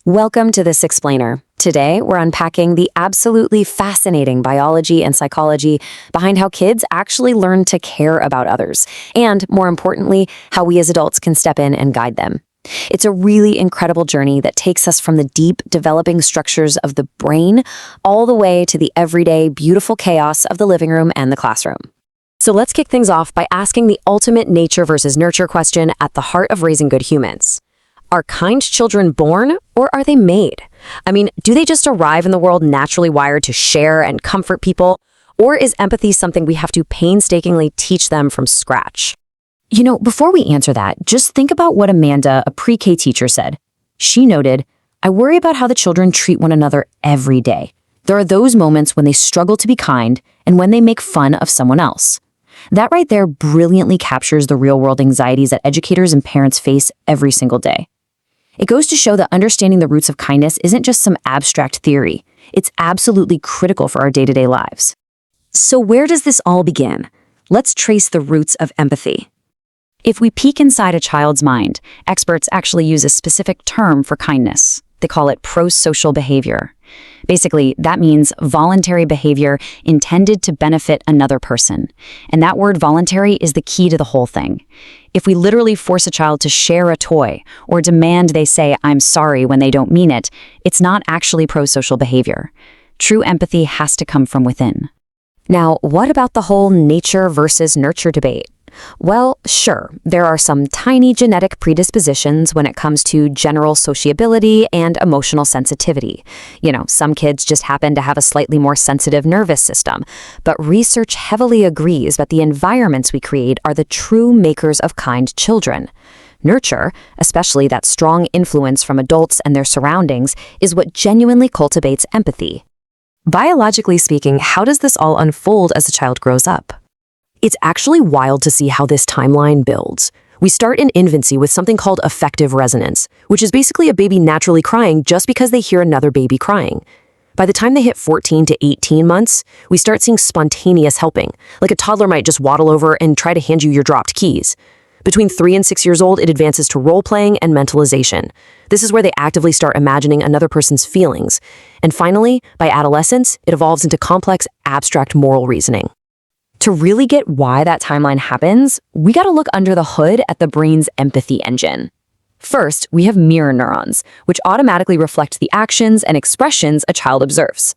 Welcome to This Explainer. Today, we're unpacking the absolutely fascinating biology and psychology behind how kids actually learn to care about others, and more importantly, how we as adults can step in and guide them. It's a really incredible journey that takes us from the deep, developing structures of the brain all the way to the everyday, beautiful chaos of the living room and the classroom. So let's kick things off by asking the ultimate nature versus nurture question at the heart of raising good humans. Are kind children born, or are they made? I mean, do they just arrive in the world naturally wired to share and comfort people? Or is empathy something we have to painstakingly teach them from scratch? Before we answer that, just think about what Amanda, a pre-K teacher, said. She noted, "I worry about how the children treat one another every day. There are those moments when they struggle to be kind and when they make fun of someone else." That right there brilliantly captures the real-world anxieties that educators and parents face every single day. It goes to show that understanding the roots of kindness isn't just some abstract theory. It's absolutely critical for our day-to-day lives. So where does this all begin? Let's trace the roots of empathy. If we peek inside a child's mind, experts actually use a specific term for kindness. They call it prosocial behavior. Basically, that means voluntary behavior intended to benefit another person. And that word voluntary is the key to the whole thing. If we literally force a child to share a toy or demand they say, "I'm sorry," when they don't mean it, it's not actually prosocial behavior. True empathy has to come from within. Now, what about the whole nature versus nurture debate? Well, sure, there are some tiny genetic predispositions when it comes to general sociability and emotional sensitivity. Some kids just happen to have a slightly more sensitive nervous system, but research heavily agrees that the environments we create are the true makers of kind children. Nurture, especially that strong influence from adults and their surroundings, is what genuinely cultivates empathy. Biologically speaking, how does this all unfold as a child grows up? It's actually wild to see how this timeline builds. We start in infancy with something called affective resonance, which is basically a baby naturally crying just because they hear another baby crying. By the time they hit 14 to 18 months, we start seeing spontaneous helping, like a toddler might just waddle over and try to hand you your dropped keys. Between 3 and 6 years old, it advances to role-playing and mentalization. This is where they actively start imagining another person's feelings. And finally, by adolescence, it evolves into complex, abstract moral reasoning. To really get why that timeline happens, we gotta look under the hood at the brain's empathy engine. First, we have mirror neurons, which automatically reflect the actions and expressions a child observes.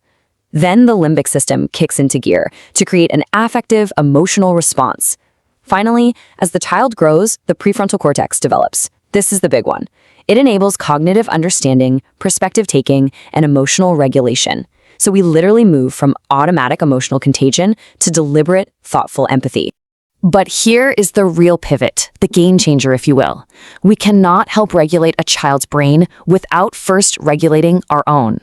Then the limbic system kicks into gear to create an affective, emotional response. Finally, as the child grows, the prefrontal cortex develops. This is the big one. It enables cognitive understanding, perspective taking, and emotional regulation. So we literally move from automatic emotional contagion to deliberate, thoughtful empathy. But here is the real pivot, the game changer, if you will. We cannot help regulate a child's brain without first regulating our own.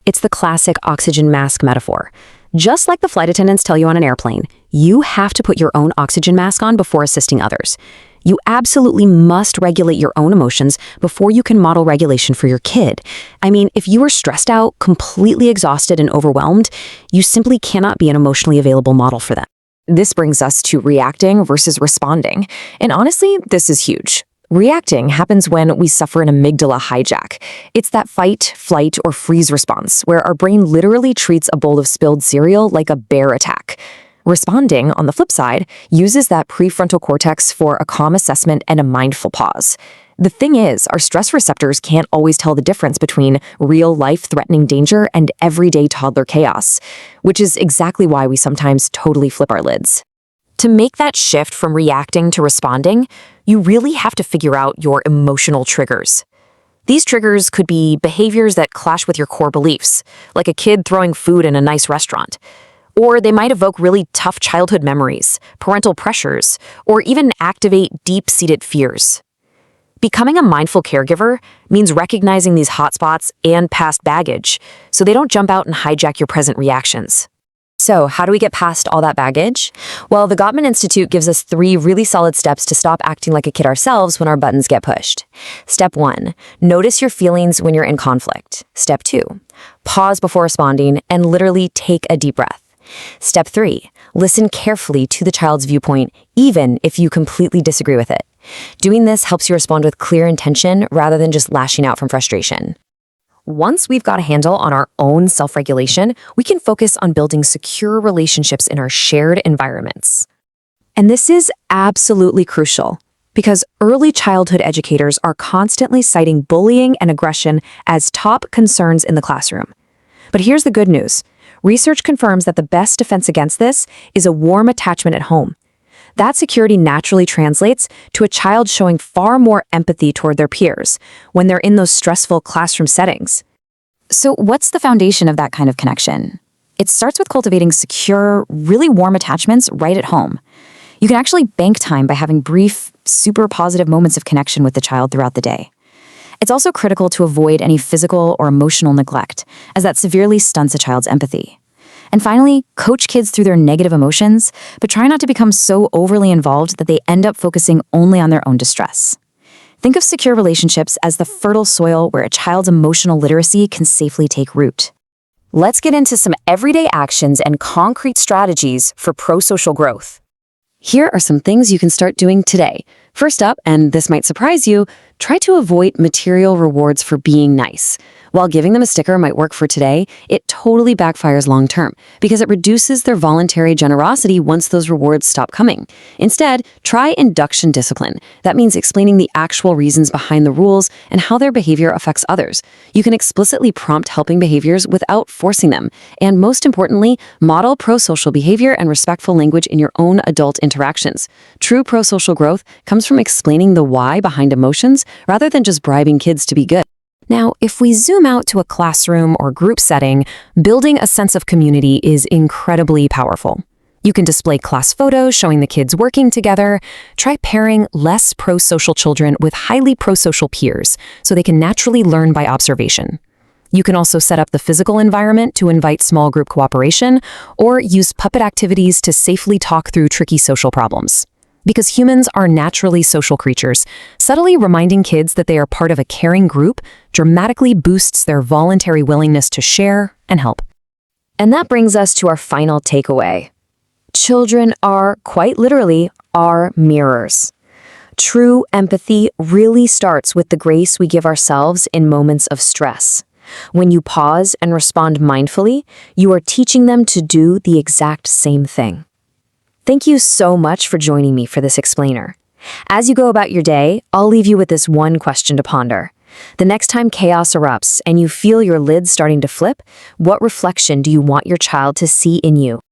It's the classic oxygen mask metaphor. Just like the flight attendants tell you on an airplane, you have to put your own oxygen mask on before assisting others. You absolutely must regulate your own emotions before you can model regulation for your kid. I mean, if you are stressed out, completely exhausted, and overwhelmed, you simply cannot be an emotionally available model for them. This brings us to reacting versus responding. And honestly, this is huge. Reacting happens when we suffer an amygdala hijack. It's that fight, flight, or freeze response where our brain literally treats a bowl of spilled cereal like a bear attack. Responding, on the flip side, uses that prefrontal cortex for a calm assessment and a mindful pause. The thing is, our stress receptors can't always tell the difference between real life-threatening danger and everyday toddler chaos, which is exactly why we sometimes totally flip our lids. To make that shift from reacting to responding, you really have to figure out your emotional triggers. These triggers could be behaviors that clash with your core beliefs, like a kid throwing food in a nice restaurant. Or they might evoke really tough childhood memories, parental pressures, or even activate deep-seated fears. Becoming a mindful caregiver means recognizing these hotspots and past baggage, so they don't jump out and hijack your present reactions. So, how do we get past all that baggage? Well, the Gottman Institute gives us 3 really solid steps to stop acting like a kid ourselves when our buttons get pushed. Step 1, notice your feelings when you're in conflict. Step 2, pause before responding and literally take a deep breath. Step 3, listen carefully to the child's viewpoint, even if you completely disagree with it. Doing this helps you respond with clear intention rather than just lashing out from frustration. Once we've got a handle on our own self-regulation, we can focus on building secure relationships in our shared environments. And this is absolutely crucial because early childhood educators are constantly citing bullying and aggression as top concerns in the classroom. But here's the good news. Research confirms that the best defense against this is a warm attachment at home. That security naturally translates to a child showing far more empathy toward their peers when they're in those stressful classroom settings. So what's the foundation of that kind of connection? It starts with cultivating secure, really warm attachments right at home. You can actually bank time by having brief, super positive moments of connection with the child throughout the day. It's also critical to avoid any physical or emotional neglect, as that severely stunts a child's empathy. And finally, coach kids through their negative emotions, but try not to become so overly involved that they end up focusing only on their own distress. Think of secure relationships as the fertile soil where a child's emotional literacy can safely take root. Let's get into some everyday actions and concrete strategies for pro-social growth. Here are some things you can start doing today. First up, and this might surprise you, try to avoid material rewards for being nice. While giving them a sticker might work for today, it totally backfires long-term because it reduces their voluntary generosity once those rewards stop coming. Instead, try induction discipline. That means explaining the actual reasons behind the rules and how their behavior affects others. You can explicitly prompt helping behaviors without forcing them. And most importantly, model pro-social behavior and respectful language in your own adult interactions. True pro-social growth comes from explaining the why behind emotions rather than just bribing kids to be good. Now, if we zoom out to a classroom or group setting, building a sense of community is incredibly powerful. You can display class photos showing the kids working together. Try pairing less pro-social children with highly pro-social peers so they can naturally learn by observation. You can also set up the physical environment to invite small group cooperation or use puppet activities to safely talk through tricky social problems. Because humans are naturally social creatures, subtly reminding kids that they are part of a caring group dramatically boosts their voluntary willingness to share and help. And that brings us to our final takeaway. Children are, quite literally, our mirrors. True empathy really starts with the grace we give ourselves in moments of stress. When you pause and respond mindfully, you are teaching them to do the exact same thing. Thank you so much for joining me for this explainer. As you go about your day, I'll leave you with this one question to ponder. The next time chaos erupts and you feel your lids starting to flip, what reflection do you want your child to see in you?